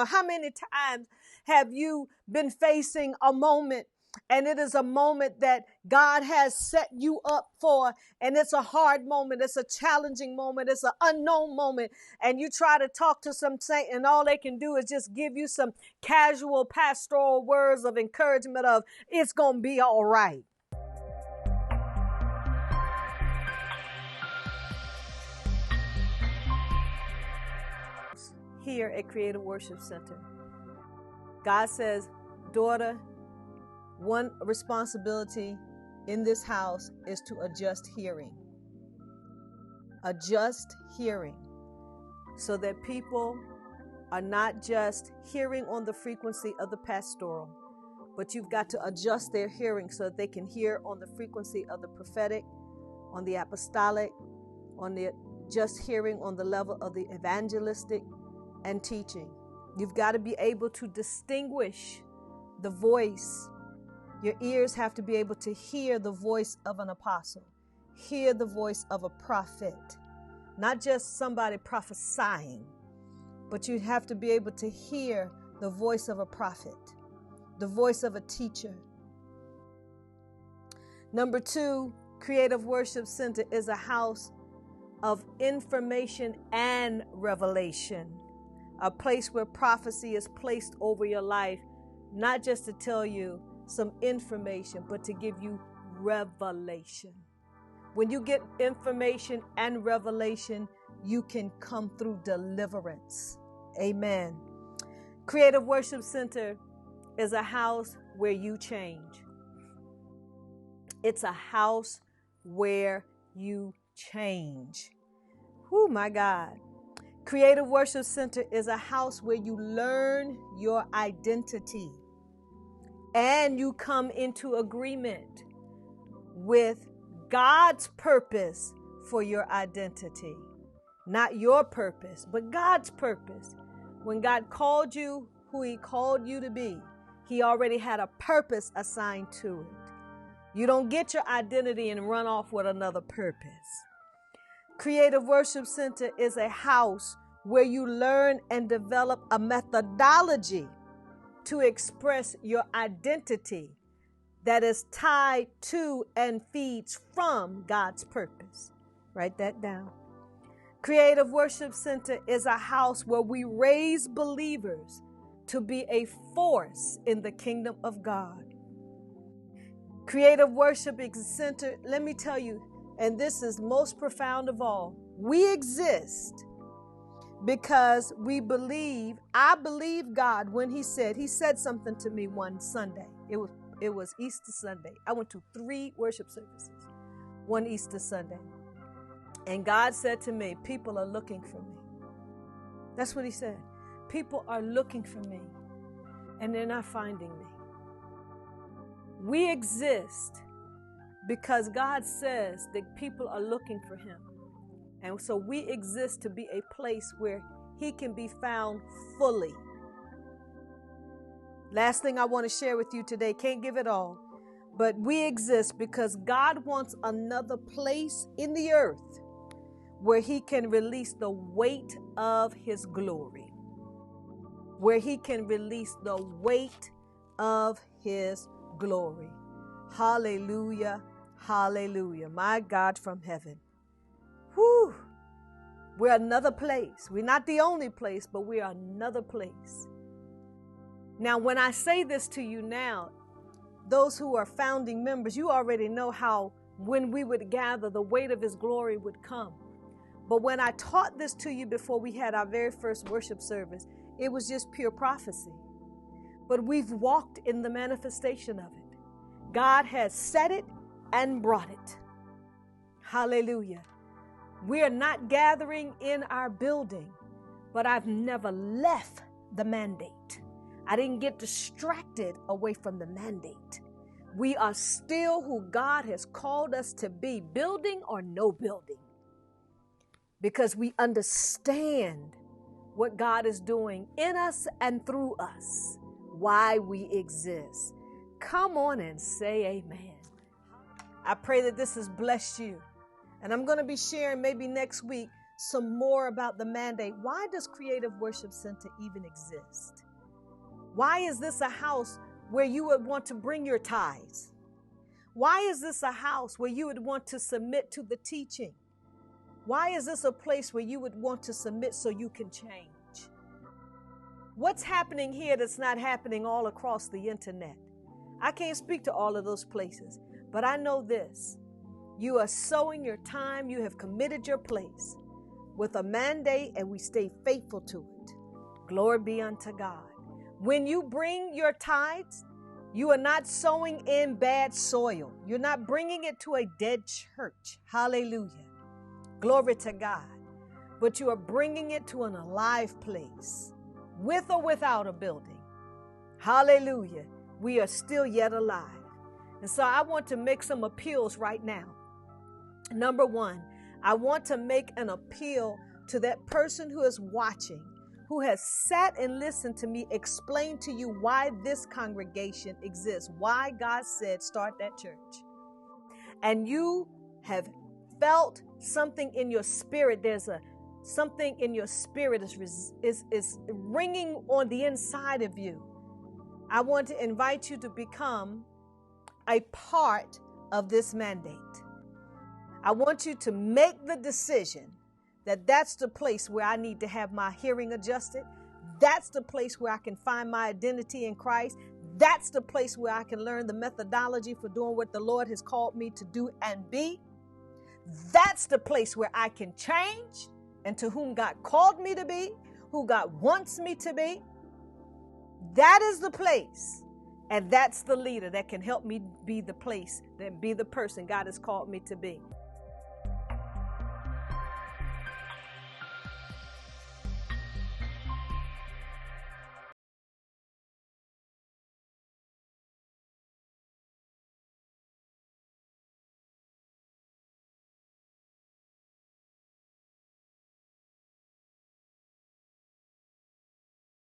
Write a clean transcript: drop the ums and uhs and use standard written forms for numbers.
How many times have you been facing a moment, and it is a moment that God has set you up for, and it's a hard moment, it's a challenging moment, it's an unknown moment, and you try to talk to some saint, and all they can do is just give you some casual pastoral words of encouragement of, it's going to be all right. Here at Creative Worship Center, God says, daughter, one responsibility in this house is to adjust hearing. Adjust hearing so that people are not just hearing on the frequency of the pastoral, but you've got to adjust their hearing so that they can hear on the frequency of the prophetic, on the apostolic, on the just hearing on the level of the evangelistic and teaching. You've got to be able to distinguish the voice. Your ears have to be able to hear the voice of an apostle, hear the voice of a prophet, not just somebody prophesying, but you have to be able to hear the voice of a prophet, the voice of a teacher. Number 2, Creative Worship Center is a house of information and revelation, a place where prophecy is placed over your life, not just to tell you some information, but to give you revelation. When you get information and revelation, you can come through deliverance. Amen. Creative Worship Center is a house where you change. It's a house where you change. Oh my God. Creative Worship Center is a house where you learn your identity and you come into agreement with God's purpose for your identity. Not your purpose, but God's purpose. When God called you who He called you to be, He already had a purpose assigned to it. You don't get your identity and run off with another purpose. Creative Worship Center is a house where you learn and develop a methodology to express your identity that is tied to and feeds from God's purpose. Write that down. Creative Worship Center is a house where we raise believers to be a force in the kingdom of God. Creative Worship Center, let me tell you, and this is most profound of all, we exist because we believe. I believe God when He said something to me one Sunday. It was Easter Sunday. I went to 3 worship services one Easter Sunday. And God said to me, people are looking for me. That's what He said. People are looking for me and they're not finding me. We exist because God says that people are looking for Him. And so we exist to be a place where He can be found fully. Last thing I want to share with you today, can't give it all, but we exist because God wants another place in the earth where He can release the weight of His glory, where He can release the weight of His glory. Hallelujah, hallelujah. My God from heaven. Whew. We're another place. We're not the only place, but we're another place. Now, when I say this to you now, those who are founding members, you already know how when we would gather, the weight of His glory would come. But when I taught this to you before we had our very first worship service, it was just pure prophecy. But we've walked in the manifestation of it. God has said it and brought it. Hallelujah. We are not gathering in our building, but I've never left the mandate. I didn't get distracted away from the mandate. We are still who God has called us to be, building or no building, because we understand what God is doing in us and through us, why we exist. Come on and say amen. I pray that this has blessed you. And I'm going to be sharing maybe next week some more about the mandate. Why does Creative Worship Center even exist? Why is this a house where you would want to bring your tithes? Why is this a house where you would want to submit to the teaching? Why is this a place where you would want to submit so you can change? What's happening here that's not happening all across the internet? I can't speak to all of those places, but I know this. You are sowing your time. You have committed your place with a mandate, and we stay faithful to it. Glory be unto God. When you bring your tithes, you are not sowing in bad soil. You're not bringing it to a dead church. Hallelujah. Glory to God. But you are bringing it to an alive place, with or without a building. Hallelujah. We are still yet alive. And so I want to make some appeals right now. Number one, I want to make an appeal to that person who is watching, who has sat and listened to me explain to you why this congregation exists, why God said start that church. And you have felt something in your spirit. There's something in your spirit is ringing on the inside of you. I want to invite you to become a part of this mandate. I want you to make the decision that that's the place where I need to have my hearing adjusted. That's the place where I can find my identity in Christ. That's the place where I can learn the methodology for doing what the Lord has called me to do and be. That's the place where I can change and to whom God called me to be, who God wants me to be. That is the place. And that's the leader that can help me be the place, that be the person God has called me to be.